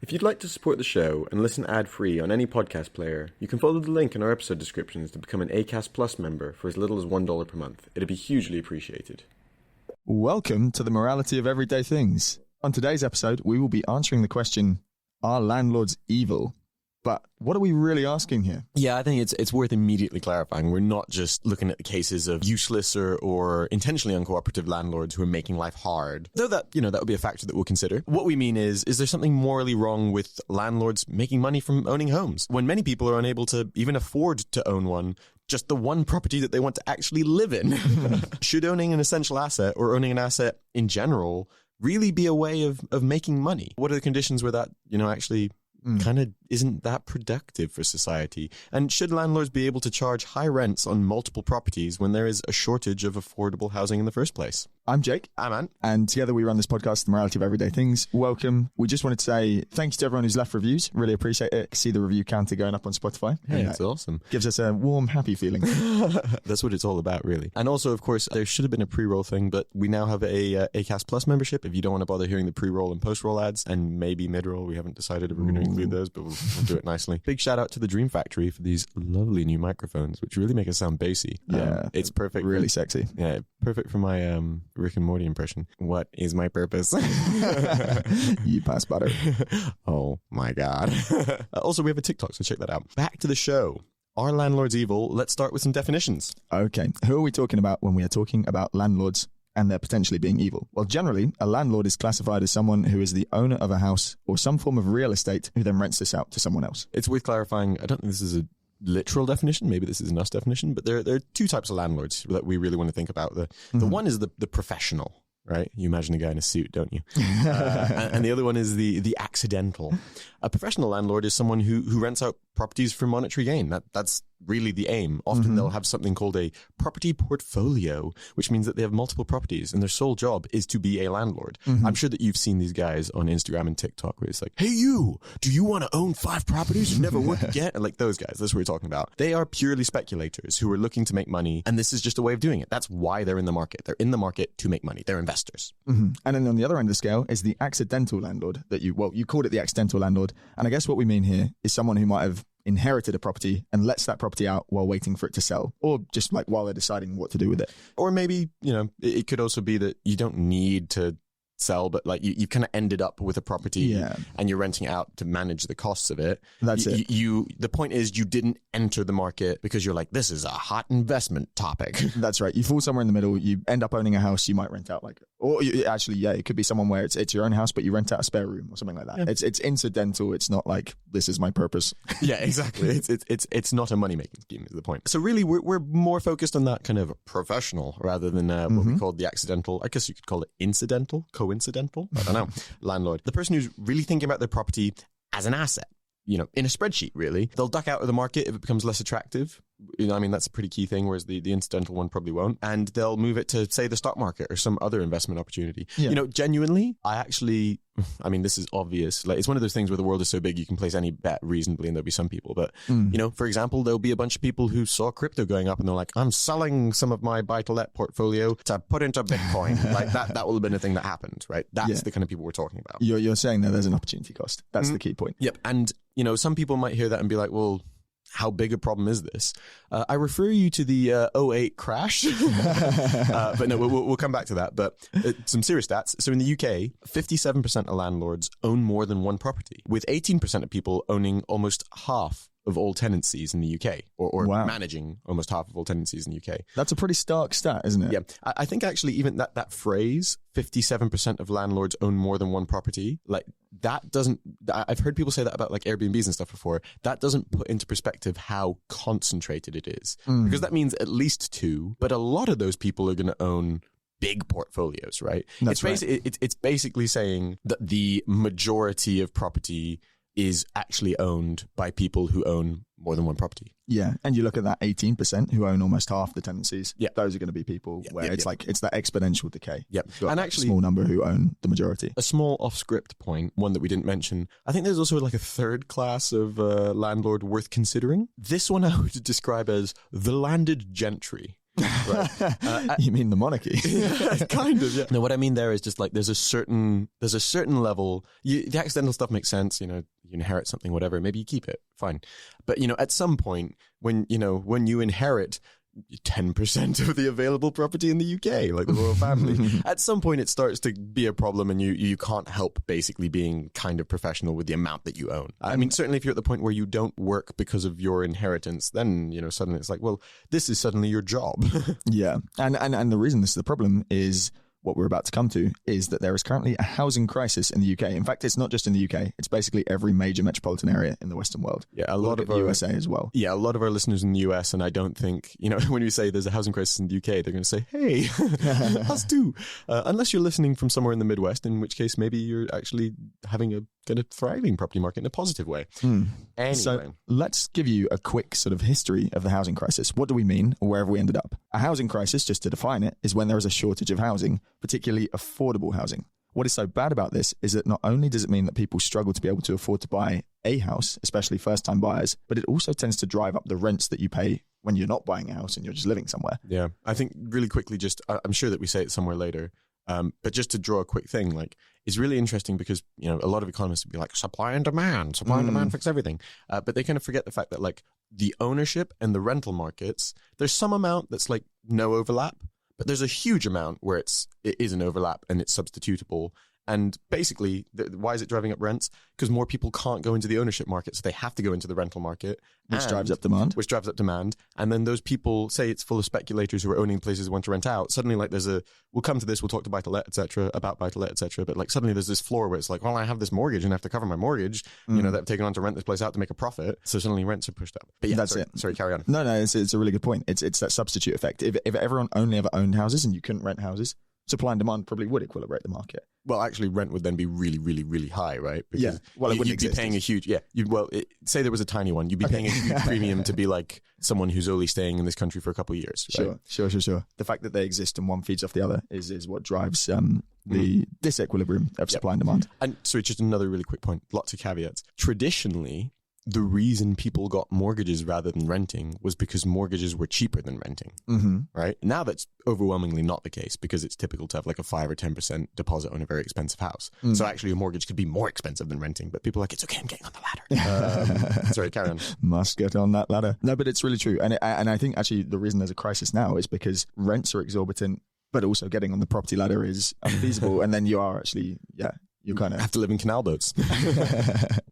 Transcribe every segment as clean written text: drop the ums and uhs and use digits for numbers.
If you'd like to support the show and listen ad-free on any podcast player, you can follow the link in our episode descriptions to become an Acast Plus member for as little as $1 per month. It'd be hugely appreciated. Welcome to the morality of everyday things. On today's episode, we will be answering the question, are landlords evil? But what are we really asking here? Yeah, I think it's worth immediately clarifying. We're not just looking at the cases of useless or intentionally uncooperative landlords who are making life hard. Though that would be a factor that we'll consider. What we mean is there something morally wrong with landlords making money from owning homes when many people are unable to even afford to own one? Just the one property that they want to actually live in. Should owning an essential asset or owning an asset in general really be a way of making money? What are the conditions where that, actually kind of isn't that productive for society? And should landlords be able to charge high rents on multiple properties when there is a shortage of affordable housing in the first place? I'm Jake. I'm Ant. And together we run this podcast, The Morality of Everyday Things. Welcome. We just wanted to say thank you to everyone who's left reviews. Really appreciate it. See the review counter going up on Spotify. Yeah, it's awesome. Gives us a warm, happy feeling. That's what it's all about, really. And also, of course, there should have been a pre-roll thing, but we now have a Acast Plus membership if you don't want to bother hearing the pre-roll and post-roll ads, and maybe mid-roll. We haven't decided if we're going to include those, but we'll do it nicely. Big shout out to the Dream Factory for these lovely new microphones, which really make us sound bassy. Yeah. It's perfect. Really sexy. Yeah, perfect for my Rick and Morty impression. What is my purpose? You pass butter. Oh my God. Also, we have a TikTok, so check that out. Back to the show. Are landlords evil? Let's start with some definitions. Okay. Who are we talking about when we are talking about landlords and they're potentially being evil? Well, generally, a landlord is classified as someone who is the owner of a house or some form of real estate who then rents this out to someone else. It's worth clarifying. I don't think this is a literal definition. Maybe this is an us definition, but there are two types of landlords that we really want to think about. The one is the professional, right? You imagine a guy in a suit, don't you? And the other one is the accidental. A professional landlord is someone who rents out properties for monetary gain. That's really the aim. Often they'll have something called a property portfolio, which means that they have multiple properties and their sole job is to be a landlord. I'm sure that you've seen these guys on Instagram and TikTok where it's like, hey, do you want to own 5 properties and never work again? And like those guys, that's what we're talking about. They are purely speculators who are looking to make money, and this is just a way of doing it. That's why they're in the market. They're in the market to make money. They're investors. And then on the other end of the scale is the accidental landlord you called it the accidental landlord. And I guess what we mean here is someone who might have inherited a property and lets that property out while waiting for it to sell, or just like while they're deciding what to do with it. Or maybe, it could also be that you don't need to sell, but like you kind of ended up with a property and you're renting out to manage the costs of it. That's it. The point is you didn't enter the market because you're like, this is a hot investment topic. That's right. You fall somewhere in the middle. You end up owning a house. You might rent out it could be someone where it's your own house, but you rent out a spare room or something like that. Yeah. It's incidental. It's not like this is my purpose. Yeah, exactly. It's not a money making scheme is the point. So really we're more focused on that kind of professional rather than what we call the accidental. I guess you could call it incidental, coincidental. I don't know. Landlord. The person who's really thinking about their property as an asset. In a spreadsheet, really. They'll duck out of the market if it becomes less attractive. That's a pretty key thing, whereas the incidental one probably won't. And they'll move it to, say, the stock market or some other investment opportunity. Yeah. Genuinely, this is obvious. Like, it's one of those things where the world is so big, you can place any bet reasonably and there'll be some people. But, for example, there'll be a bunch of people who saw crypto going up and they're like, I'm selling some of my buy-to-let portfolio to put into Bitcoin. Like, that will have been a thing that happened, right? That's the kind of people we're talking about. You're saying that there's an opportunity cost. That's the key point. Yep. And, some people might hear that and be like, well, how big a problem is this? I refer you to the 08 crash, but no, we'll come back to that. But some serious stats. So in the UK, 57% of landlords own more than one property, with 18% of people owning almost half of all tenancies in the UK, or managing almost half of all tenancies in the UK. That's a pretty stark stat, isn't it? Yeah. I think actually even that phrase, 57% of landlords own more than one property, like that doesn't, I've heard people say that about like Airbnbs and stuff before. That doesn't put into perspective how concentrated it is. Because that means at least 2, but a lot of those people are going to own big portfolios, right? It's basically saying that the majority of property is actually owned by people who own more than one property. Yeah, and you look at that 18% who own almost half the tenancies. Yeah, those are going to be people where it's like it's that exponential decay. Yep, and actually, a small number who own the majority. A small off-script point, one that we didn't mention. I think there's also like a third class of landlord worth considering. This one I would describe as the landed gentry. Right. You mean the monarchy? Kind of, yeah. No, what I mean there is just like there's a certain level. The accidental stuff makes sense. You inherit something, whatever. Maybe you keep it, fine. But at some point when you inherit 10% of the available property in the UK, like the royal family, at some point it starts to be a problem, and you can't help basically being kind of professional with the amount that you own. I mean, certainly if you're at the point where you don't work because of your inheritance, then suddenly it's like, well, this is suddenly your job. Yeah, and the reason this is the problem is what we're about to come to is that there is currently a housing crisis in the UK. In fact, it's not just in the UK. It's basically every major metropolitan area in the Western world. Yeah, a lot of the USA as well. Yeah, a lot of our listeners in the US, and I don't think, when we say there's a housing crisis in the UK, they're going to say, hey, us too. Unless you're listening from somewhere in the Midwest, in which case maybe you're actually having a kind of thriving property market in a positive way. Anyway. So let's give you a quick sort of history of the housing crisis. What do we mean, or where have we ended up? A housing crisis, just to define it, is when there is a shortage of housing, particularly affordable housing. What is so bad about this is that not only does it mean that people struggle to be able to afford to buy a house, especially first-time buyers, but it also tends to drive up the rents that you pay when you're not buying a house and you're just living somewhere. Yeah, I think really quickly, I'm sure that we say it somewhere later, but just to draw a quick thing, like, it's really interesting because, a lot of economists would be like, supply and demand fix everything. But they kind of forget the fact that, like, the ownership and the rental markets, there's some amount that's like no overlap, but there's a huge amount where it is an overlap and it's substitutable. And basically, why is it driving up rents? Because more people can't go into the ownership market, so they have to go into the rental market. Which drives up demand. And then those people, say it's full of speculators who are owning places who want to rent out. Suddenly, like, we'll come to this, we'll talk to buy-to-let, about buy-to-let, et cetera. But like, suddenly there's this floor where it's like, well, I have this mortgage and I have to cover my mortgage, that I've taken on to rent this place out to make a profit. So suddenly rents are pushed up. But yeah, that's it. Sorry, carry on. No, it's a really good point. It's that substitute effect. If everyone only ever owned houses and you couldn't rent houses, supply and demand probably would equilibrate the market. Well, actually, rent would then be really, really, really high, right? Because yeah. Well, it wouldn't exist. You'd be paying a huge, say there was a tiny one, you'd be paying a huge premium to be like someone who's only staying in this country for a couple of years. Right? Sure. The fact that they exist and one feeds off the other is what drives the disequilibrium of supply and demand. And sorry, just another really quick point, lots of caveats. Traditionally, the reason people got mortgages rather than renting was because mortgages were cheaper than renting, right? Now that's overwhelmingly not the case because it's typical to have like a 5 or 10% deposit on a very expensive house. So actually a mortgage could be more expensive than renting, but people are like, it's okay, I'm getting on the ladder. Sorry, carry on. Must get on that ladder. No, but it's really true. And I think actually the reason there's a crisis now is because rents are exorbitant, but also getting on the property ladder is unfeasible. And then you are actually, you kind of have to live in canal boats.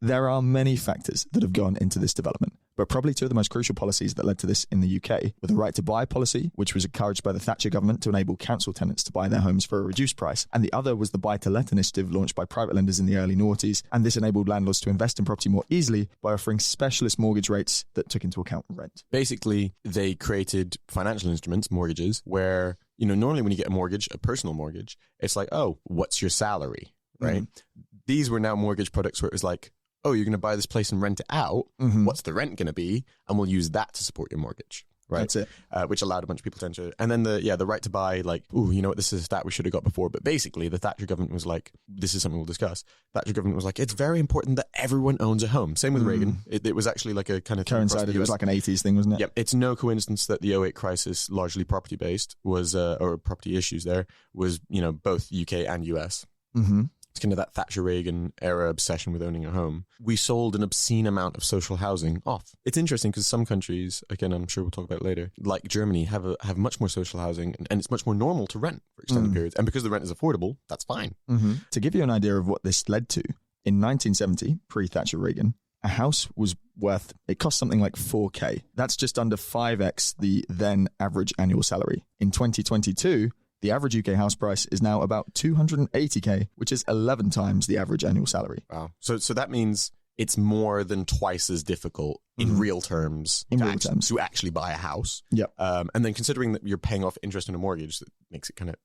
There are many factors that have gone into this development, but probably two of the most crucial policies that led to this in the UK were the right to buy policy, which was encouraged by the Thatcher government to enable council tenants to buy their homes for a reduced price, and the other was the buy to let initiative launched by private lenders in the early noughties, and this enabled landlords to invest in property more easily by offering specialist mortgage rates that took into account rent. Basically, they created financial instruments, mortgages, where, normally when you get a mortgage, a personal mortgage, it's like, oh, what's your salary? Right. These were now mortgage products where it was like, oh, you're going to buy this place and rent it out. What's the rent going to be? And we'll use that to support your mortgage. Right. That's it. Which allowed a bunch of people to enter. And then the right to buy, like, ooh, you know what, this is a stat we should have got before. But basically the Thatcher government was like, this is something we'll discuss. Thatcher government was like, it's very important that everyone owns a home. Same with Reagan. It was actually like a kind of coincided. It was like an 80s thing, wasn't it? Yeah. It's no coincidence that the '08 crisis, largely property based, was, or property issues there, was, both UK and US. It's kind of that Thatcher-Reagan era obsession with owning a home. We sold an obscene amount of social housing off. It's interesting because some countries, again, I'm sure we'll talk about it later, like Germany, have much more social housing and it's much more normal to rent for extended periods. And because the rent is affordable, that's fine. To give you an idea of what this led to, in 1970, pre-Thatcher-Reagan, a house it cost something like 4K. That's just under 5x the then average annual salary. In 2022, the average UK house price is now about 280k, which is 11 times the average annual salary. Wow. So that means it's more than twice as difficult in real terms to actually buy a house. Yep. And then considering that you're paying off interest on a mortgage, that makes it kind of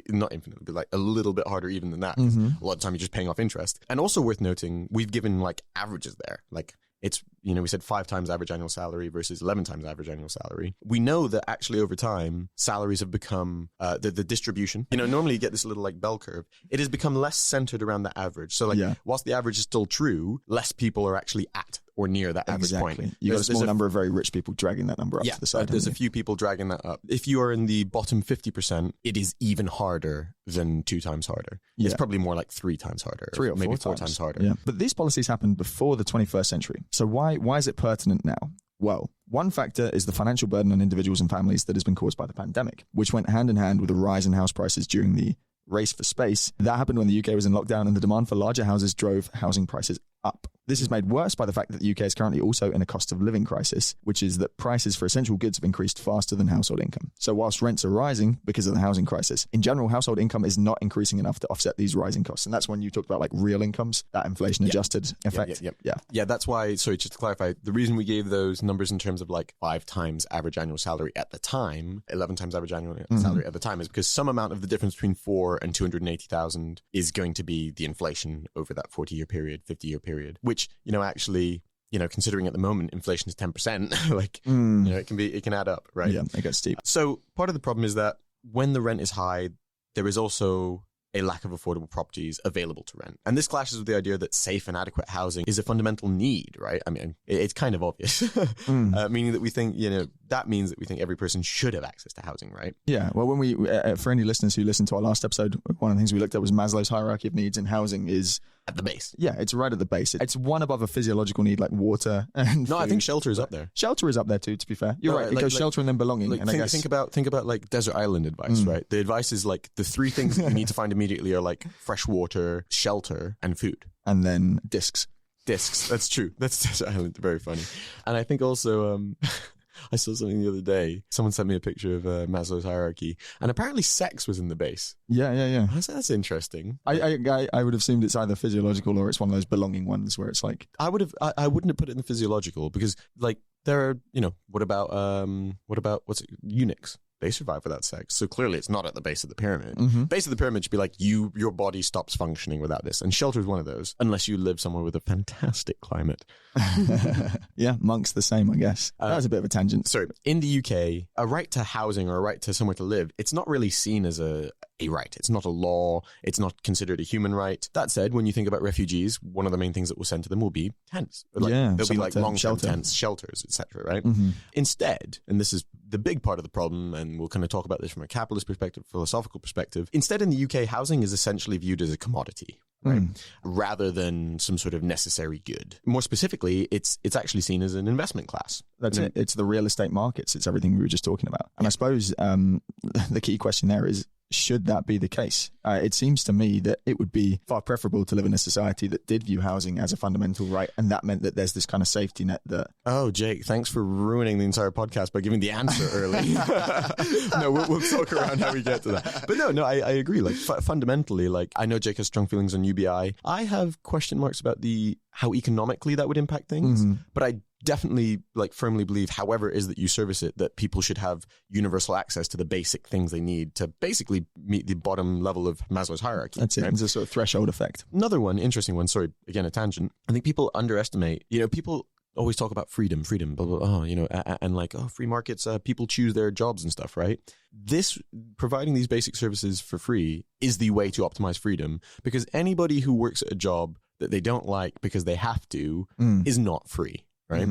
not infinitely, but like a little bit harder even than that. A lot of the time you're just paying off interest. And also worth noting, we've given like averages there. Like, it's, we said 5 times average annual salary versus 11 times average annual salary. We know that actually over time, salaries have become, the distribution, normally you get this little like bell curve. It has become less centered around the average. So like, whilst the average is still true, less people are actually at or near that average point. You got a small number of very rich people dragging that number up to the side. There's a few people dragging that up. If you are in the bottom 50%, it is even harder than 2 times harder. Yeah. It's probably more like 3 times harder. 3 or maybe 4 times harder. Yeah. But these policies happened before the 21st century. So why is it pertinent now? Well, one factor is the financial burden on individuals and families that has been caused by the pandemic, which went hand in hand with a rise in house prices during the race for space. That happened when the UK was in lockdown, and the demand for larger houses drove housing prices up. This is made worse by the fact that the UK is currently also in a cost of living crisis, which is that prices for essential goods have increased faster than household income. So whilst rents are rising because of the housing crisis, in general, household income is not increasing enough to offset these rising costs. And that's when you talked about like real incomes, that inflation adjusted effect. Yeah, that's why, sorry, just to clarify, the reason we gave those numbers in terms of like 5 times average annual salary at the time, 11 times average annual salary at the time, is because some amount of the difference between 4 and 280,000 is going to be the inflation over that 40-year period, 50-year period, which, actually, considering at the moment inflation is 10%, like, it can add up, right? Yeah, it gets steep. So part of the problem is that when the rent is high, there is also a lack of affordable properties available to rent. And this clashes with the idea that safe and adequate housing is a fundamental need, right? I mean, it's kind of obvious, meaning that we think, that means that we think every person should have access to housing, right? Yeah. Well, when we, for any listeners who listened to our last episode, one of the things we looked at was Maslow's hierarchy of needs, and housing is at the base. Yeah, it's right at the base. It's one above a physiological need like water and No, food. I think shelter is up there. Shelter is up there too, to be fair. You're right. It goes shelter and then belonging. And think about like desert island advice, right? The advice is like the 3 things that you need to find immediately are like fresh water, shelter, and food. And then discs. Discs. That's true. That's desert island. Very funny. And I think also, I saw something the other day. Someone sent me a picture of Maslow's hierarchy, and apparently sex was in the base. Yeah. That's interesting. I would have assumed it's either physiological or it's one of those belonging ones where it's like I wouldn't have put it in the physiological, because like there are what about eunuchs? They survive without sex. So clearly it's not at the base of the pyramid. Base of the pyramid should be like your body stops functioning without this. And shelter is one of those, unless you live somewhere with a fantastic climate. Yeah, monks the same, I guess. That was a bit of a tangent. Sorry. In the UK, a right to housing or a right to somewhere to live, it's not really seen as a right. It's not a law. It's not considered a human right. That said, when you think about refugees, one of the main things that we'll send to them will be tents. There'll be like long-term tents, shelters, etc. Right? Instead, and this is the big part of the problem, and we'll kind of talk about this from a capitalist perspective, philosophical perspective. Instead, in the UK, housing is essentially viewed as a commodity, right? Rather than some sort of necessary good. More specifically, it's actually seen as an investment class. That's it. It's the real estate markets. It's everything we were just talking about. And I suppose the key question there is, should that be the case? It seems to me that it would be far preferable to live in a society that did view housing as a fundamental right, and that meant that there's this kind of safety net that... Oh, Jake, thanks for ruining the entire podcast by giving the answer early. No, we'll talk around how we get to that. But no, I agree. Like fundamentally, like I know Jake has strong feelings on UBI. I have question marks about how economically that would impact things, but I definitely firmly believe, however it is that you service it, that people should have universal access to the basic things they need to basically meet the bottom level of Maslow's hierarchy. That's it. Right? It's a sort of threshold effect. Another one, interesting one, sorry, again, a tangent. I think people underestimate, people always talk about freedom, blah, blah, blah, and like, free markets, people choose their jobs and stuff, right? Providing these basic services for free is the way to optimize freedom, because anybody who works at a job that they don't like because they have to is not free. Right?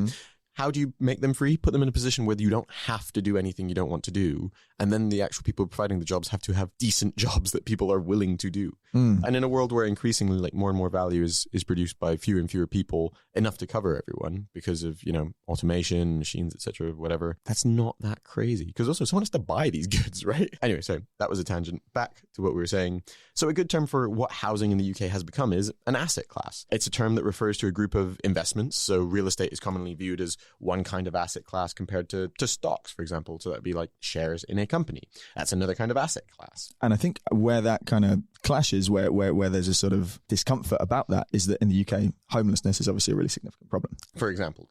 How do you make them free? Put them in a position where you don't have to do anything you don't want to do. And then the actual people providing the jobs have to have decent jobs that people are willing to do. And in a world where increasingly more and more value is produced by fewer and fewer people, enough to cover everyone because of, automation, machines, etc., whatever, that's not that crazy. Because also someone has to buy these goods, right? Anyway, so that was a tangent. Back to what we were saying. So a good term for what housing in the UK has become is an asset class. It's a term that refers to a group of investments. So real estate is commonly viewed as one kind of asset class compared to stocks, for example. So that'd be like shares in a company. That's another kind of asset class. And I think where that kind of clashes, where there's a sort of discomfort about that, is that in the UK, homelessness is obviously a really significant problem. For example.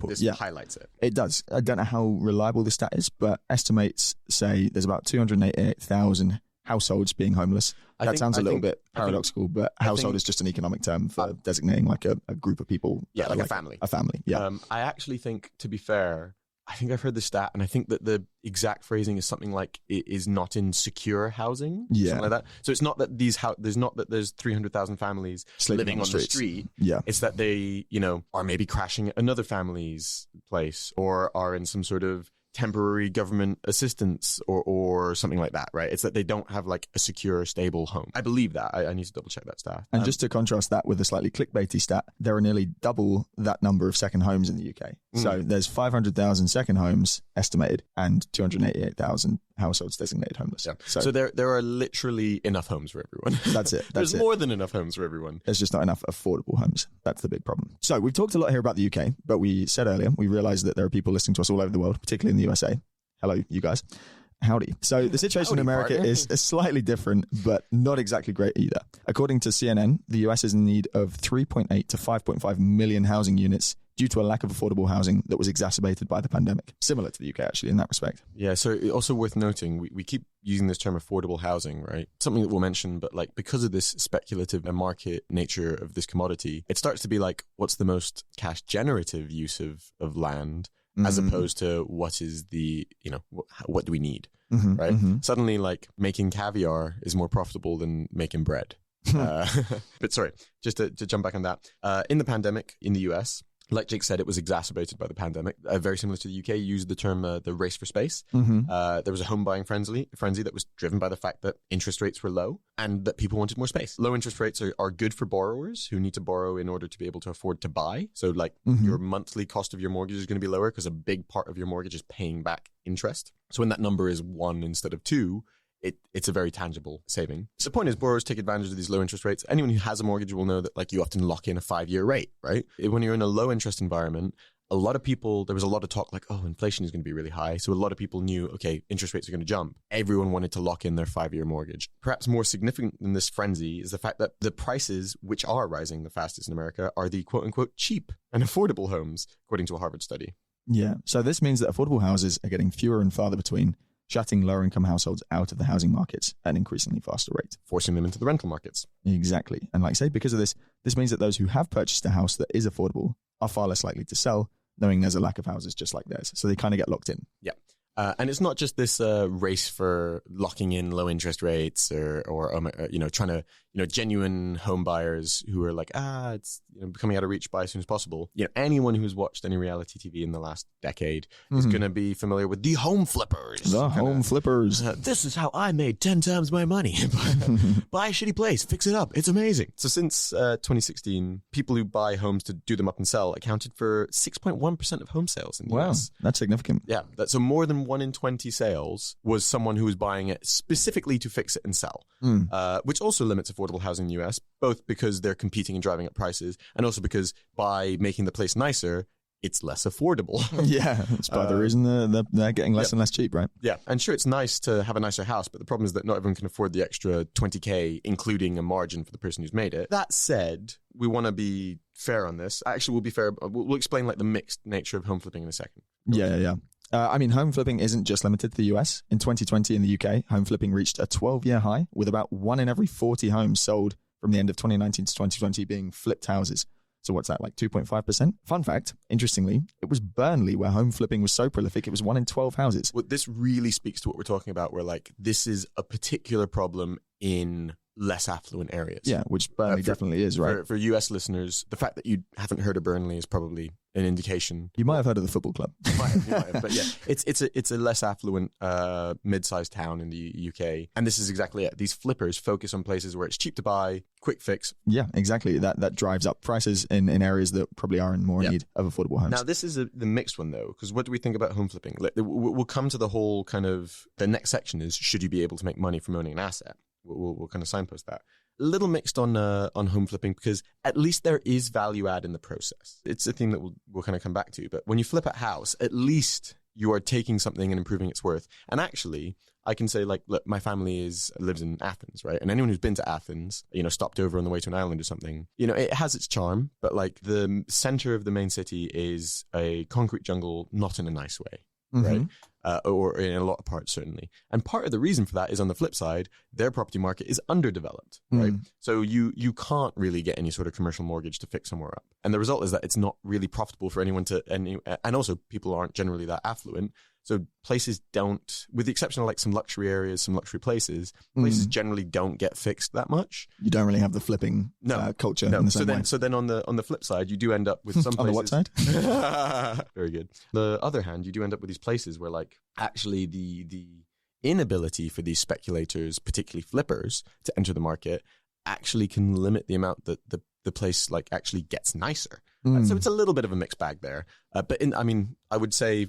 This highlights it. It does. I don't know how reliable the stat is, but estimates say there's about 288,000 households being homeless. That sounds a little bit paradoxical, but household is just an economic term for designating like a group of people. Yeah, like a family. A family, yeah. I actually think, to be fair, I think I've heard the stat, and I think that the exact phrasing is something like it is not in secure housing, something like that. So it's not that there's 300,000 families living on the street. Yeah, it's that they, are maybe crashing at another family's place or are in some sort of temporary government assistance or something like that, right? It's that they don't have like a secure, stable home. I believe that. I need to double check that stat. And just to contrast that with a slightly clickbaity stat, there are nearly double that number of second homes in the UK. So there's 500,000 second homes estimated and 288,000 households designated homeless. Yeah. So there are literally enough homes for everyone. That's it. There's more than enough homes for everyone. There's just not enough affordable homes. That's the big problem. So we've talked a lot here about the UK, but we said earlier, we realized that there are people listening to us all over the world, particularly in the USA. Hello, you guys. Howdy. So the situation in America is slightly different, but not exactly great either. According to CNN, the US is in need of 3.8 to 5.5 million housing units due to a lack of affordable housing that was exacerbated by the pandemic. Similar to the UK, actually, in that respect. Yeah, so also worth noting, we keep using this term affordable housing, right? Something that we'll mention, but like because of this speculative and market nature of this commodity, it starts to be like, what's the most cash generative use of land? As opposed to what is the, what do we need, right? Suddenly, like making caviar is more profitable than making bread. But sorry, just to jump back on that. In the pandemic in the US, like Jake said, it was exacerbated by the pandemic. Very similar to the UK, used the term the race for space. There was a home buying frenzy that was driven by the fact that interest rates were low and that people wanted more space. Low interest rates are good for borrowers who need to borrow in order to be able to afford to buy. So like your monthly cost of your mortgage is going to be lower because a big part of your mortgage is paying back interest. So when that number is 1 instead of 2, it's a very tangible saving. So the point is borrowers take advantage of these low interest rates. Anyone who has a mortgage will know that like you often lock in a 5-year rate, right? When you're in a low interest environment, there was a lot of talk like, oh, inflation is going to be really high. So a lot of people knew, okay, interest rates are going to jump. Everyone wanted to lock in their 5-year mortgage. Perhaps more significant than this frenzy is the fact that the prices, which are rising the fastest in America, are the quote unquote cheap and affordable homes, according to a Harvard study. Yeah. So this means that affordable houses are getting fewer and farther between, shutting lower-income households out of the housing markets at an increasingly faster rate. Forcing them into the rental markets. Exactly. And like I say, because of this means that those who have purchased a house that is affordable are far less likely to sell, knowing there's a lack of houses just like theirs. So they kind of get locked in. Yeah. And it's not just this race for locking in low interest rates or trying to, genuine home buyers who are like, it's becoming out of reach by as soon as possible. Anyone who's watched any reality TV in the last decade is going to be familiar with the home flippers. Home flippers. This is how I made 10 times my money. Buy a shitty place, fix it up. It's amazing. So since 2016, people who buy homes to do them up and sell accounted for 6.1% of home sales in the US. That's significant. Yeah. So more than 1 in 20 sales was someone who was buying it specifically to fix it and sell, which also limits affordable housing in the US, both because they're competing and driving up prices, and also because by making the place nicer, it's less affordable. Yeah, that's part of the reason they're getting less and less cheap, right? Yeah, and sure, it's nice to have a nicer house, but the problem is that not everyone can afford the extra 20K, including a margin for the person who's made it. That said, we want to be fair on this. Actually, we'll be fair. We'll explain like the mixed nature of home flipping in a second. Yeah. Home flipping isn't just limited to the US. In 2020 in the UK, home flipping reached a 12-year high, with about 1 in every 40 homes sold from the end of 2019 to 2020 being flipped houses. So what's that, like 2.5%? Fun fact, interestingly, it was Burnley where home flipping was so prolific, it was 1 in 12 houses. Well, this really speaks to what we're talking about, where like this is a particular problem in less affluent areas. Yeah, which Burnley definitely is, right? For US listeners, the fact that you haven't heard of Burnley is probably an indication. You might have heard of the football club. You might have, but yeah, it's a less affluent mid-sized town in the UK, and this is exactly it. These flippers focus on places where it's cheap to buy, quick fix. Yeah, exactly. That drives up prices in areas that probably are in more need of affordable homes. Now, this is the mixed one though, because what do we think about home flipping? We'll come to the whole kind of the next section is should you be able to make money from owning an asset? We'll kind of signpost that. A little mixed on home flipping because at least there is value add in the process. It's a theme that we'll kind of come back to. But when you flip a house, at least you are taking something and improving its worth. And actually, I can say like, look, my family lives in Athens, right? And anyone who's been to Athens, stopped over on the way to an island or something, it has its charm. But like the center of the main city is a concrete jungle, not in a nice way. Right. or in a lot of parts, certainly. And part of the reason for that is, on the flip side, their property market is underdeveloped, right? So you can't really get any sort of commercial mortgage to fix somewhere up. And the result is that it's not really profitable for anyone and also people aren't generally that affluent. So places don't, with the exception of like some luxury areas, some luxury places generally don't get fixed that much. You don't really have the flipping culture in the same way. So then on the flip side, you do end up with some places. On the what side? Very good. The other hand, you do end up with these places where like actually the inability for these speculators, particularly flippers, to enter the market actually can limit the amount that the place like actually gets nicer. So it's a little bit of a mixed bag there. But I would say,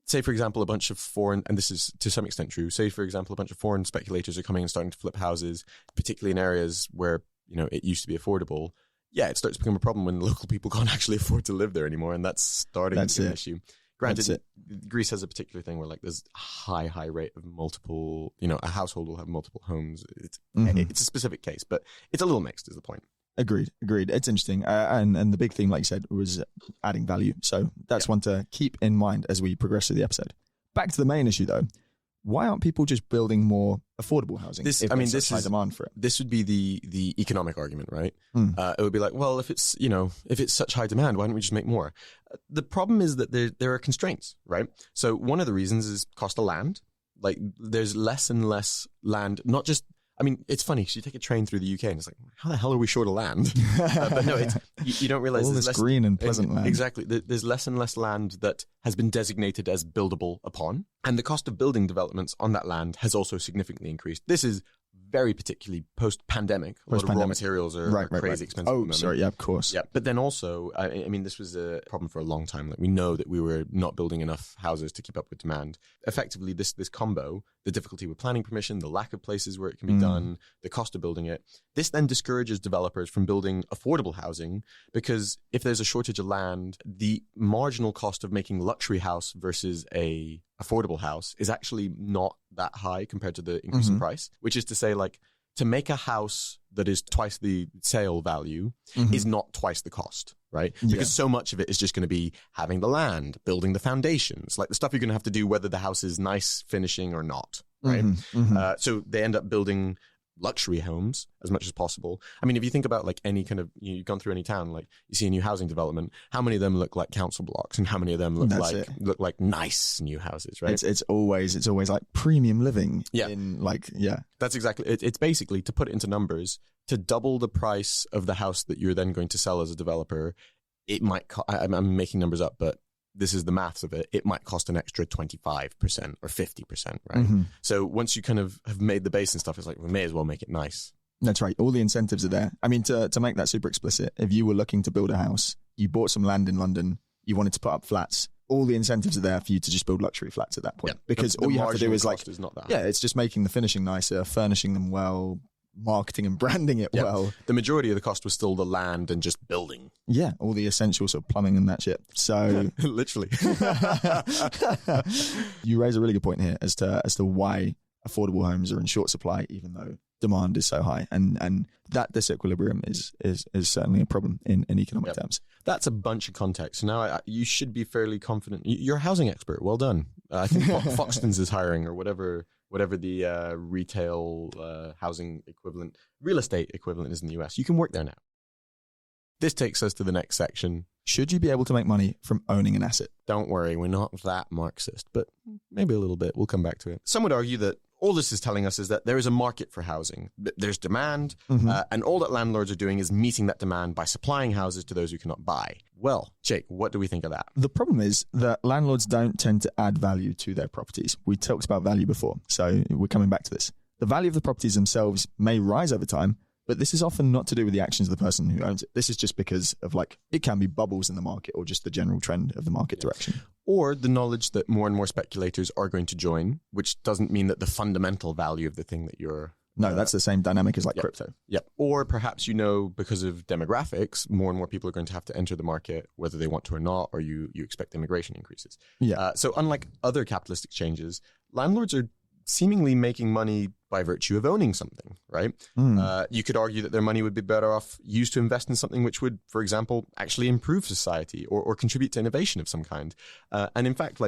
say, for example, a bunch of foreign, and this is to some extent true, say, for example, a bunch of foreign speculators are coming and starting to flip houses, particularly in areas where, it used to be affordable. Yeah, it starts to become a problem when local people can't actually afford to live there anymore, and that's starting to be an issue. Granted, Greece has a particular thing where like there's a high rate of multiple, a household will have multiple homes. It's a specific case, but it's a little mixed is the point. Agreed. It's interesting. And the big theme, like you said, was adding value. So that's one to keep in mind as we progress through the episode. Back to the main issue though. Why aren't people just building more affordable housing? This is high demand for it. This would be the economic argument, right? It would be like, well, if it's such high demand, why don't we just make more? The problem is that there are constraints, right? So one of the reasons is cost of land. Like there's less and less land, not just. It's funny because you take a train through the UK and it's like, how the hell are we short of land? But no, you don't realize all this green and pleasant land. Exactly. There's less and less land that has been designated as buildable upon. And the cost of building developments on that land has also significantly increased. This is very particularly post-pandemic. A lot of raw materials are crazy expensive. Oh, sorry. Yeah, of course. Yeah. But then also, this was a problem for a long time. Like we know that we were not building enough houses to keep up with demand. Effectively, this combo, the difficulty with planning permission, the lack of places where it can be done, the cost of building it, this then discourages developers from building affordable housing because if there's a shortage of land, the marginal cost of making luxury house versus a affordable house is actually not that high compared to the increase in price, which is to say, like, to make a house that is twice the sale value is not twice the cost, right? Because so much of it is just going to be having the land, building the foundations, like the stuff you're going to have to do whether the house is nice finishing or not, right? So they end up building luxury homes as much as possible. If you think about like any kind of, you've gone through any town, like you see a new housing development, how many of them look like council blocks and how many of them look like nice new houses, right? It's always like premium living. That's exactly it. It's basically, to put it into numbers, to double the price of the house that you're then going to sell as a developer, it might I'm making numbers up, but this is the maths of it, might cost an extra 25% or 50%, right? So once you kind of have made the base and stuff, it's like, we may as well make it nice. That's right. All the incentives are there. To make that super explicit, if you were looking to build a house, you bought some land in London, you wanted to put up flats, all the incentives are there for you to just build luxury flats at that point. Because all you have to do is it's just making the finishing nicer, furnishing them well, marketing and branding it well. The majority of the cost was still the land and just building. Yeah, all the essentials of plumbing and that shit. So literally. You raise a really good point here as to why affordable homes are in short supply, even though demand is so high. And that disequilibrium is certainly a problem in economic terms. That's a bunch of context. So now you should be fairly confident. You're a housing expert. Well done. I think Foxtons is hiring, or whatever the retail housing equivalent, real estate equivalent is in the US. You can work there now. This takes us to the next section. Should you be able to make money from owning an asset? Don't worry, we're not that Marxist, but maybe a little bit. We'll come back to it. Some would argue that all this is telling us is that there is a market for housing. There's demand, and all that landlords are doing is meeting that demand by supplying houses to those who cannot buy. Well, Jake, what do we think of that? The problem is that landlords don't tend to add value to their properties. We talked about value before, so we're coming back to this. The value of the properties themselves may rise over time, but this is often not to do with the actions of the person who owns it. This is just because of it can be bubbles in the market or just the general trend of the market direction. Or the knowledge that more and more speculators are going to join, which doesn't mean that the fundamental value of the thing that you're... No, that's the same dynamic as crypto. Yep. Or perhaps, because of demographics, more and more people are going to have to enter the market, whether they want to or not, or you expect immigration increases. Yeah. So unlike other capitalist exchanges, landlords are seemingly making money by virtue of owning something, right? You could argue that their money would be better off used to invest in something which would, for example, actually improve society or contribute to innovation of some kind. And in fact,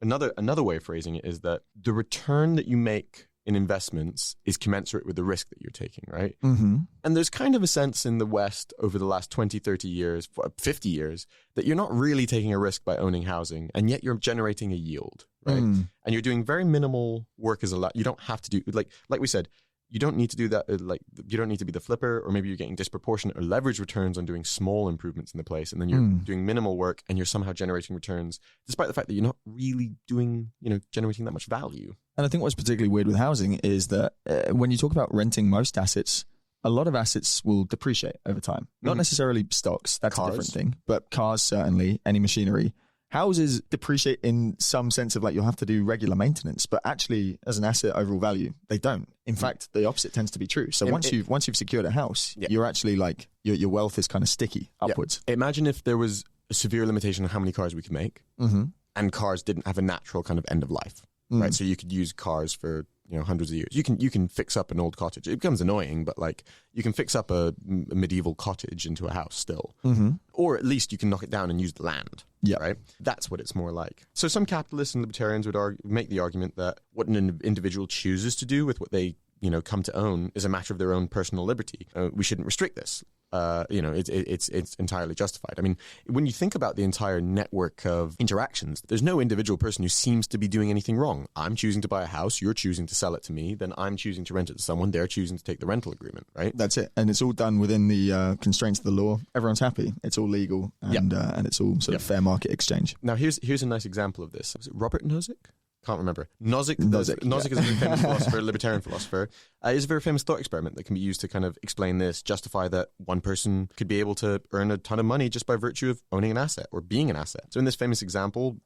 Another way of phrasing it is that the return that you make in investments is commensurate with the risk that you're taking, right? Mm-hmm. And there's kind of a sense in the West over the last 20, 30 years, 50 years, that you're not really taking a risk by owning housing, and yet you're generating a yield, right? And you're doing very minimal work as a lot. You don't have to do, like we said, you don't need to do that, you don't need to be the flipper, or maybe you're getting disproportionate or leverage returns on doing small improvements in the place, and then you're doing minimal work and you're somehow generating returns, despite the fact that you're not really doing, generating that much value. And I think what's particularly weird with housing is that when you talk about renting most assets, a lot of assets will depreciate over time. Not necessarily stocks, that's Cars. a different thing, but cars certainly, any machinery. Houses depreciate in some sense of like you'll have to do regular maintenance, but actually as an asset overall value, they don't. In fact, the opposite tends to be true. So once you've secured a house, you're actually like your wealth is kind of sticky upwards. Yeah. Imagine if there was a severe limitation on how many cars we could make, and cars didn't have a natural kind of end of life, right? So you could use cars for hundreds of years. You can fix up an old cottage. It becomes annoying, but like you can fix up a medieval cottage into a house still, or at least you can knock it down and use the land. Yeah, right. That's what it's more like. So some capitalists and libertarians would make the argument that what an individual chooses to do with what they come to own is a matter of their own personal liberty. We shouldn't restrict this. It's entirely justified. I mean, when you think about the entire network of interactions, there's no individual person who seems to be doing anything wrong. I'm choosing to buy a house, you're choosing to sell it to me, then I'm choosing to rent it to someone, they're choosing to take the rental agreement, right? That's it. And it's all done within the constraints of the law. Everyone's happy. It's all legal and it's all sort of fair market exchange. Now, here's a nice example of this. Was it Robert Nozick? Can't remember. Nozick is a very famous philosopher, libertarian philosopher. Is a very famous thought experiment that can be used to kind of explain this, justify that one person could be able to earn a ton of money just by virtue of owning an asset or being an asset. So in this famous example,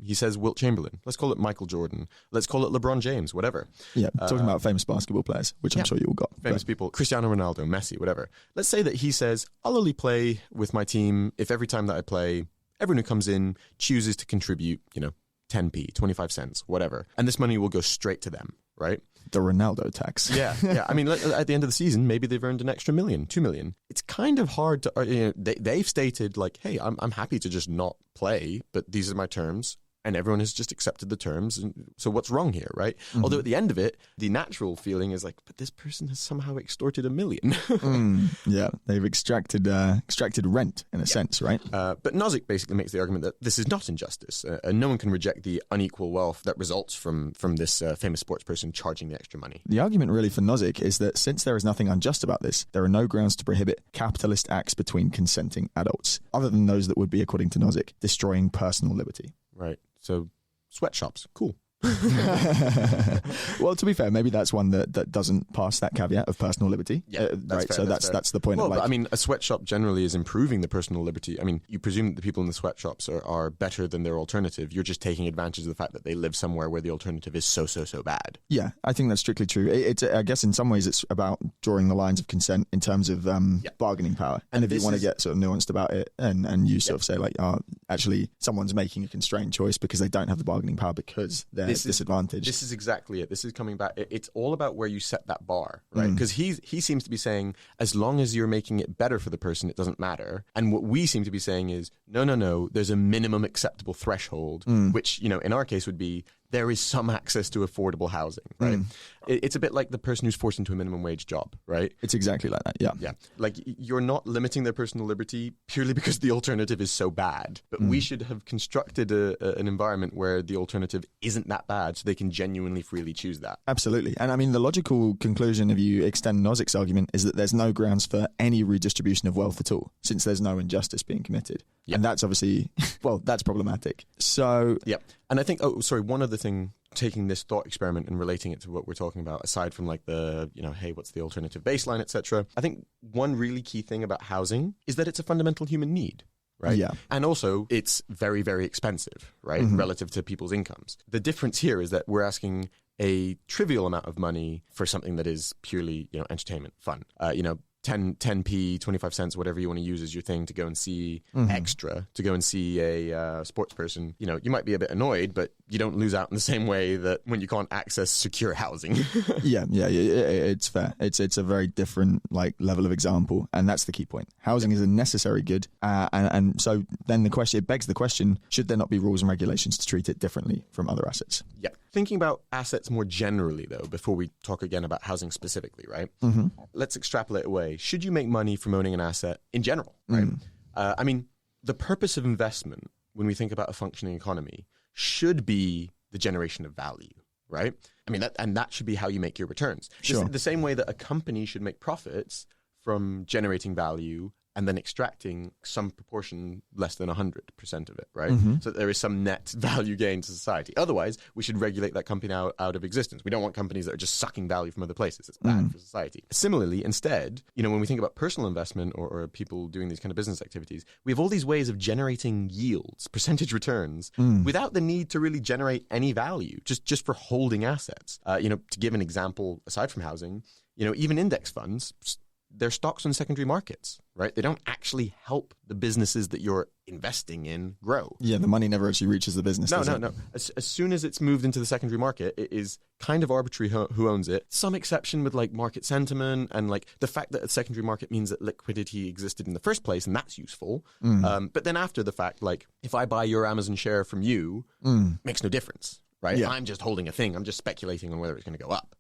he says Wilt Chamberlain. Let's call it Michael Jordan. Let's call it LeBron James, whatever. Yeah, talking about famous basketball players, which I'm sure you all got. Famous people, Cristiano Ronaldo, Messi, whatever. Let's say that he says, I'll only play with my team if every time that I play, everyone who comes in chooses to contribute, 10p, 25 cents, whatever. And this money will go straight to them, right? The Ronaldo tax. Yeah. I mean, at the end of the season, maybe they've earned an extra $1 million, $2 million. It's kind of hard to, they've stated like, hey, I'm happy to just not play, but these are my terms. And everyone has just accepted the terms. And so what's wrong here, right? Although at the end of it, the natural feeling is like, but this person has somehow extorted $1 million. Yeah, they've extracted rent in a sense, right? But Nozick basically makes the argument that this is not injustice. And no one can reject the unequal wealth that results from this famous sports person charging the extra money. The argument really for Nozick is that since there is nothing unjust about this, there are no grounds to prohibit capitalist acts between consenting adults, other than those that would be, according to Nozick, destroying personal liberty. Right. So sweatshops, cool. Well, to be fair, maybe that's one that doesn't pass that caveat of personal liberty. Yeah, right. Fair, so that's the point. Well, of like, but I mean, a sweatshop generally is improving the personal liberty. I mean, you presume that the people in the sweatshops are better than their alternative. You're just taking advantage of the fact that they live somewhere where the alternative is so bad. Yeah, I think that's strictly true. It's I guess in some ways it's about drawing the lines of consent in terms of bargaining power. And if you want to get sort of nuanced about it and you sort of say like, actually someone's making a constrained choice because they don't have the bargaining power because they're disadvantaged. This is exactly it. This is coming back. It's all about where you set that bar, right? Because he seems to be saying, as long as you're making it better for the person, it doesn't matter. And what we seem to be saying is, no, there's a minimum acceptable threshold, which, in our case would be, there is some access to affordable housing, right? It's a bit like the person who's forced into a minimum wage job, right? It's exactly like that, yeah. Yeah, like you're not limiting their personal liberty purely because the alternative is so bad, but we should have constructed an environment where the alternative isn't that bad so they can genuinely freely choose that. Absolutely. And I mean, the logical conclusion, if you extend Nozick's argument, is that there's no grounds for any redistribution of wealth at all, since there's no injustice being committed. Yep. And that's obviously, that's problematic. So... Yeah. And I think, one other thing, taking this thought experiment and relating it to what we're talking about, aside from like the, hey, what's the alternative baseline, etc. I think one really key thing about housing is that it's a fundamental human need. Right. Yeah. And also it's very, very expensive, right? Relative to people's incomes. The difference here is that we're asking a trivial amount of money for something that is purely, entertainment, fun. 10p, 25 cents, whatever you want to use as your thing to go and see extra, to go and see a sports person, you might be a bit annoyed, but you don't lose out in the same way that when you can't access secure housing. Yeah, it's fair. It's a very different level of example, and that's the key point. Housing is a necessary good, and so then it begs the question: should there not be rules and regulations to treat it differently from other assets? Yeah. Thinking about assets more generally, though, before we talk again about housing specifically, right? Let's extrapolate away. Should you make money from owning an asset in general, right? I mean, the purpose of investment, when we think about a functioning economy, should be the generation of value, right? I mean, that should be how you make your returns. Sure. The same way that a company should make profits from generating value and then extracting some proportion less than 100% of it, right? So that there is some net value gain to society. Otherwise, we should regulate that company out of existence. We don't want companies that are just sucking value from other places. It's bad for society. Similarly, instead, when we think about personal investment or people doing these kind of business activities, we have all these ways of generating yields, percentage returns, without the need to really generate any value, just for holding assets. To give an example, aside from housing, even index funds, they're stocks on secondary markets, right? They don't actually help the businesses that you're investing in grow. Yeah, the money never actually reaches the business. No. As soon as it's moved into the secondary market, it is kind of arbitrary who owns it. Some exception with market sentiment and the fact that a secondary market means that liquidity existed in the first place, and that's useful. But then after the fact, if I buy your Amazon share from you, makes no difference, right? Yeah. I'm just holding a thing. I'm just speculating on whether it's going to go up.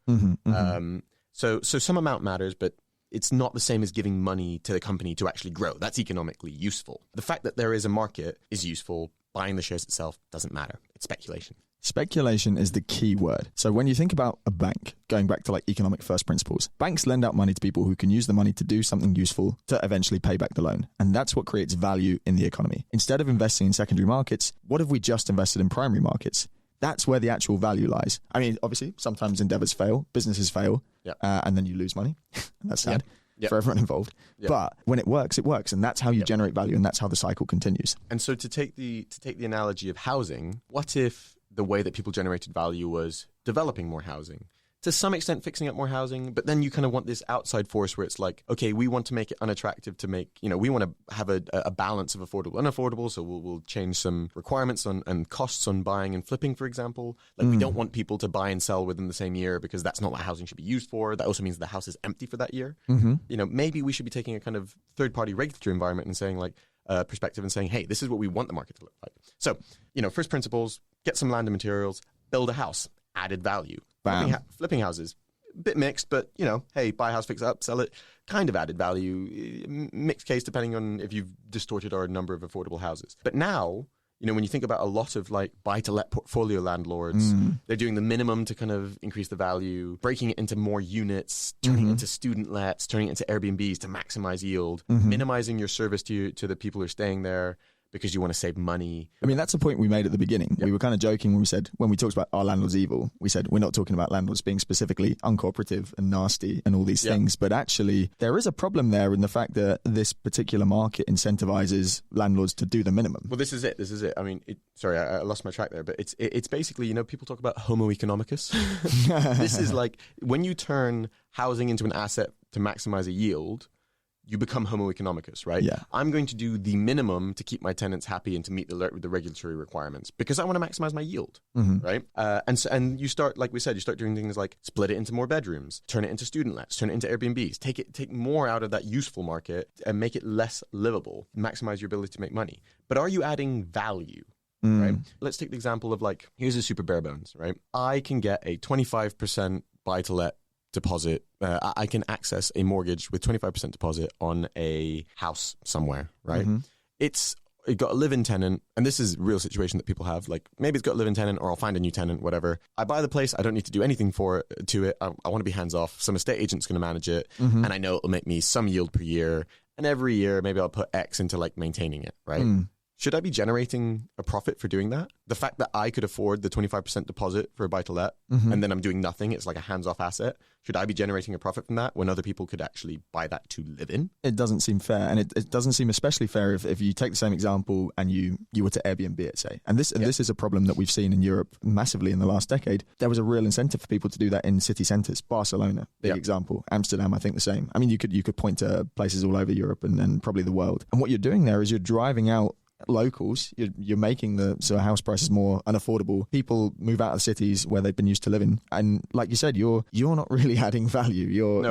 So some amount matters, but it's not the same as giving money to the company to actually grow. That's economically useful. The fact that there is a market is useful. Buying the shares itself doesn't matter. It's speculation. Speculation is the key word. So when you think about a bank, going back to economic first principles, banks lend out money to people who can use the money to do something useful to eventually pay back the loan. And that's what creates value in the economy. Instead of investing in secondary markets, what if we just invested in primary markets? That's where the actual value lies. I mean, obviously, sometimes endeavors fail, businesses fail, and then you lose money. That's sad for everyone involved. But when it works, and that's how you generate value, and that's how the cycle continues. And so to take the analogy of housing, what if the way that people generated value was developing more housing? To some extent fixing up more housing, but then you kind of want this outside force where it's okay, we want to make it unattractive to make, we want to have a balance of affordable and unaffordable, so we'll change some requirements and costs on buying and flipping, for example. We don't want people to buy and sell within the same year because that's not what housing should be used for. That also means the house is empty for that year. Maybe we should be taking a kind of third-party regulatory environment and saying perspective and saying, hey, this is what we want the market to look like. So, first principles, get some land and materials, build a house, added value. Flipping houses, a bit mixed, but hey, buy a house, fix it up, sell it, kind of added value, mixed case depending on if you've distorted our number of affordable houses. But now, when you think about a lot of buy-to-let portfolio landlords, they're doing the minimum to kind of increase the value, breaking it into more units, turning it into student lets, turning it into Airbnbs to maximize yield, minimizing your service to the people who are staying there, because you want to save money. I mean, that's a point we made at the beginning. Yep. We were kind of joking when we talked about our landlord's evil, we said we're not talking about landlords being specifically uncooperative and nasty and all these things, but actually there is a problem there in the fact that this particular market incentivizes landlords to do the minimum. Well, this is it. I mean, sorry, I lost my track there, but it's basically, people talk about homo economicus. This is when you turn housing into an asset to maximize a yield, you become homo economicus, right? Yeah. I'm going to do the minimum to keep my tenants happy and to meet the regulatory requirements because I want to maximize my yield, right? And you start, like we said, you start doing things like split it into more bedrooms, turn it into student lets, turn it into Airbnbs, take more out of that useful market and make it less livable, maximize your ability to make money. But are you adding value? Right? Let's take the example of here's a super bare bones, right? I can get a 25% buy-to-let deposit. I can access a mortgage with 25% deposit on a house somewhere, right? It got a live-in tenant, and this is a real situation that people have. Maybe it's got a live-in tenant, or I'll find a new tenant, whatever. I buy the place. I don't need to do anything to it. I want to be hands-off. Some estate agent's going to manage it, and I know it'll make me some yield per year. And every year, maybe I'll put X into maintaining it, right? should I be generating a profit for doing that? The fact that I could afford the 25% deposit for a buy-to-let and then I'm doing nothing, it's like a hands-off asset. Should I be generating a profit from that when other people could actually buy that to live in? It doesn't seem fair, and it doesn't seem especially fair if you take the same example and you were to Airbnb it, say. And this is a problem that we've seen in Europe massively in the last decade. There was a real incentive for people to do that in city centres. Barcelona, big example. Amsterdam, I think the same. I mean, you could point to places all over Europe and probably the world. And what you're doing there is you're driving out locals. You're making the sort of house prices more unaffordable. People move out of cities where they've been used to living, and like you said, you're not really adding value.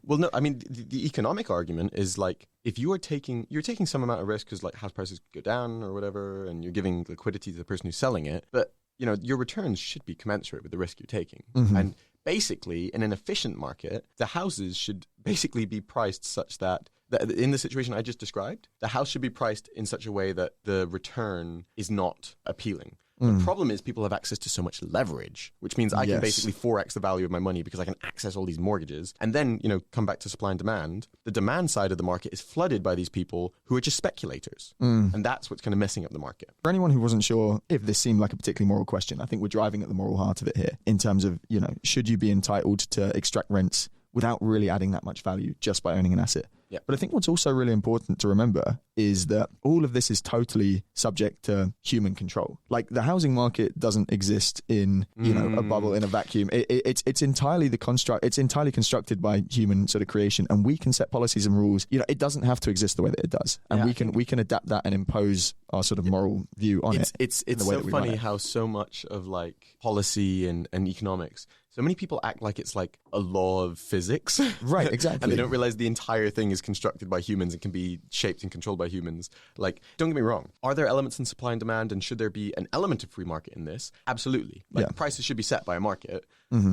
Well, no. I mean, the economic argument is like if you're taking some amount of risk because like house prices go down or whatever, and you're giving liquidity to the person who's selling it, but your returns should be commensurate with the risk you're taking. And basically, in an efficient market, the houses should basically be priced such that in the situation I just described, the house should be priced in such a way that the return is not appealing. The problem is people have access to so much leverage, which means I can basically 4x the value of my money because I can access all these mortgages. And then, come back to supply and demand. The demand side of the market is flooded by these people who are just speculators. And that's what's kind of messing up the market. For anyone who wasn't sure if this seemed like a particularly moral question, I think we're driving at the moral heart of it here in terms of, should you be entitled to extract rents without really adding that much value just by owning an asset? Yeah. But I think what's also really important to remember is that all of this is totally subject to human control. Like the housing market doesn't exist in, a bubble in a vacuum. It's entirely it's entirely constructed by human sort of creation, and we can set policies and rules. It doesn't have to exist the way that it does, and we can adapt that and impose our sort of moral view on it. It's so funny how so much of like policy and economics, so many people act like it's like a law of physics. Right, exactly. And they don't realize the entire thing is constructed by humans and can be shaped and controlled by humans. Like, don't get me wrong. Are there elements in supply and demand, and should there be an element of free market in this? Absolutely. Prices should be set by a market.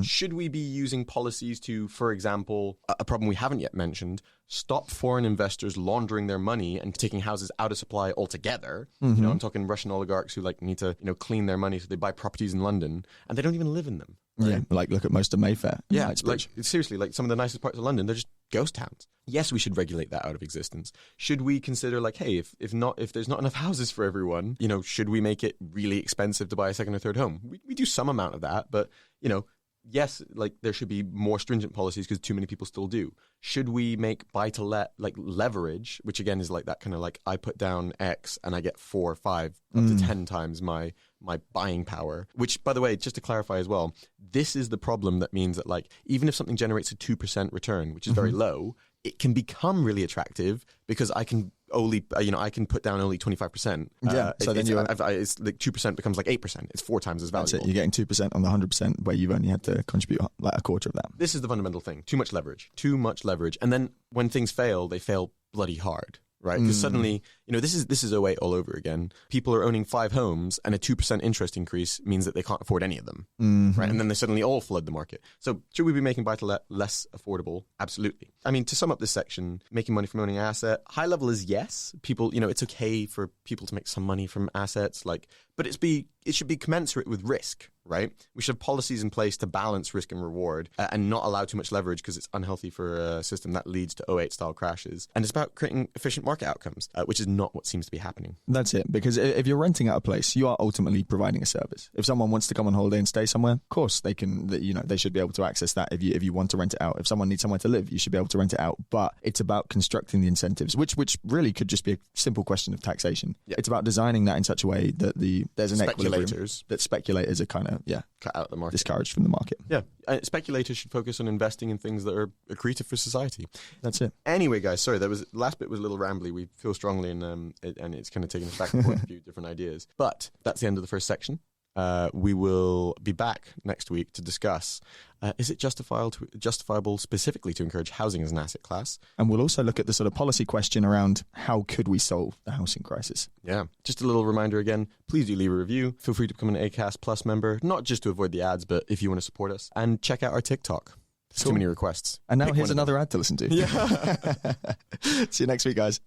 Should we be using policies to, for example, a problem we haven't yet mentioned, stop foreign investors laundering their money and taking houses out of supply altogether? I'm talking Russian oligarchs who need to clean their money, so they buy properties in London and they don't even live in them. Right? Yeah, like look at most of Mayfair. Yeah, seriously, like some of the nicest parts of London, they're just ghost towns. Yes, we should regulate that out of existence. Should we consider hey, if there's not enough houses for everyone, should we make it really expensive to buy a second or third home? We do some amount of that, but yes, there should be more stringent policies because too many people still do. Should we make buy-to-let leverage, which again is that kind of I put down X and I get 4 or 5 up to 10 times my buying power, which, by the way, just to clarify as well, this is the problem that means that even if something generates a 2% return, which is very low, it can become really attractive because I can only, I can put down only 25%. So then it's 2% becomes 8%. It's 4 times as valuable. That's it. You're getting 2% on the 100% where you've only had to contribute a quarter of that. This is the fundamental thing. Too much leverage. And then when things fail, they fail bloody hard. Right, because suddenly, this is '08 all over again. People are owning 5 homes, and a 2% interest increase means that they can't afford any of them. Right, and then they suddenly all flood the market. So, should we be making buy-to-let less affordable? Absolutely. I mean, to sum up this section, making money from owning an asset, high level is yes. People, it's okay for people to make some money from assets, but it should be commensurate with risk. Right, we should have policies in place to balance risk and reward and not allow too much leverage because it's unhealthy for a system that leads to '08 style crashes. And it's about creating efficient market outcomes, which is not what seems to be happening. That's it, because if you're renting out a place, you are ultimately providing a service. If someone wants to come on holiday and stay somewhere, of course they can. They should be able to access that. If you want to rent it out, if someone needs somewhere to live, you should be able to rent it out. But it's about constructing the incentives, which really could just be a simple question of taxation. Yeah. It's about designing that in such a way that there's an equilibrium, that speculators are kind of cut out the market, discouraged from the market. Yeah, speculators should focus on investing in things that are accretive for society. That's it. Anyway, guys, sorry, last bit was a little rambly. We feel strongly, and it's kind of taking us back and forth a few different ideas. But that's the end of the first section. We will be back next week to discuss, is it justifiable specifically to encourage housing as an asset class? And we'll also look at the sort of policy question around how could we solve the housing crisis. Yeah. Just a little reminder again, please do leave a review. Feel free to become an Acast Plus member, not just to avoid the ads, but if you want to support us. And check out our TikTok. There's too many requests. And now here's another ad to listen to. Yeah. See you next week, guys.